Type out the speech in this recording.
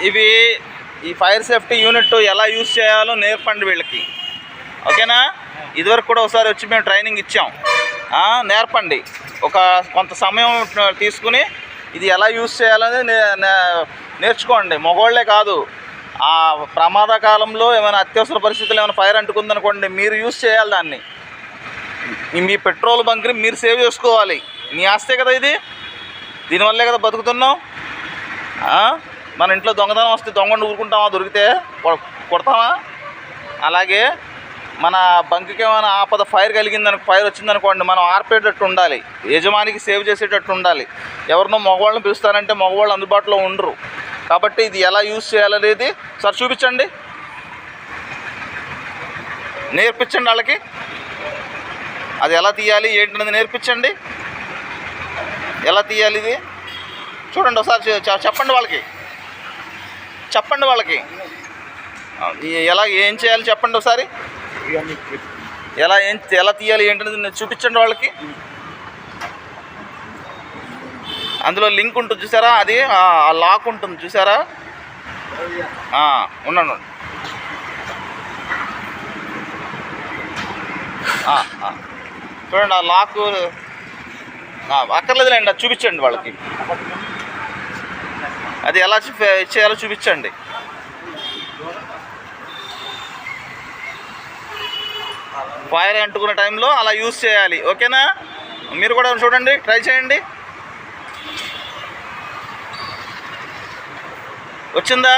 ఇవి ఈ fire safety unit ఎలా యూజ్ చేయాలో నేర్పండి వీళ్ళకి, ఓకేనా? ఇదివరకు కూడా ఒకసారి వచ్చి మేము ట్రైనింగ్ ఇచ్చాం. నేర్పండి, ఒక కొంత సమయం తీసుకుని ఇది ఎలా యూజ్ చేయాలని నేర్చుకోండి. మగవాళ్ళే కాదు, ఆ ప్రమాద కాలంలో ఏమైనా అత్యవసర పరిస్థితులు ఏమైనా ఫైర్ అంటుకుందనుకోండి, మీరు యూజ్ చేయాలి దాన్ని. మీ పెట్రోల్ బంక్ని మీరు సేవ్ చేసుకోవాలి. మీ ఆస్తే కదా ఇది, దీనివల్లే కదా బతుకుతున్నాం. మన ఇంట్లో దొంగతనం వస్తే దొంగను ఊరుకుంటామా? దొరికితే కొడతామా? అలాగే మన బంక్కి ఏమైనా ఆపద ఫైర్ ఫైర్ వచ్చిందనుకోండి, మనం ఆర్పేటట్టు ఉండాలి, యజమానికి సేవ్ చేసేటట్టు ఉండాలి. ఎవరినో మగవాళ్ళని పిలుస్తారంటే మగవాళ్ళు అందుబాటులో ఉండరు. కాబట్టి ఇది ఎలా యూజ్ చేయాలనేది సార్ చూపించండి, నేర్పించండి వాళ్ళకి. అది ఎలా తీయాలి ఏంటనేది నేర్పించండి. ఎలా తీయాలి ఇది చూడండి ఒకసారి, చెప్పండి వాళ్ళకి, చెప్పండి వాళ్ళకి ఎలా ఏం చేయాలి చెప్పండి ఒకసారి. ఎలా తీయాలి ఏంటనేది చూపించండి వాళ్ళకి. అందులో లింక్ ఉంటుంది చూసారా, అది ఆ లాక్ ఉంటుంది చూసారా. ఉండండి, చూడండి ఆ లాక్ అక్కర్లేదులేండి, అది చూపించండి వాళ్ళకి. అది ఎలా చేయాలో చూపించండి. ఫైర్ అంటుకునే టైంలో అలా యూజ్ చేయాలి, ఓకేనా? మీరు కూడా చూడండి, ట్రై చేయండి. వచ్చిందా?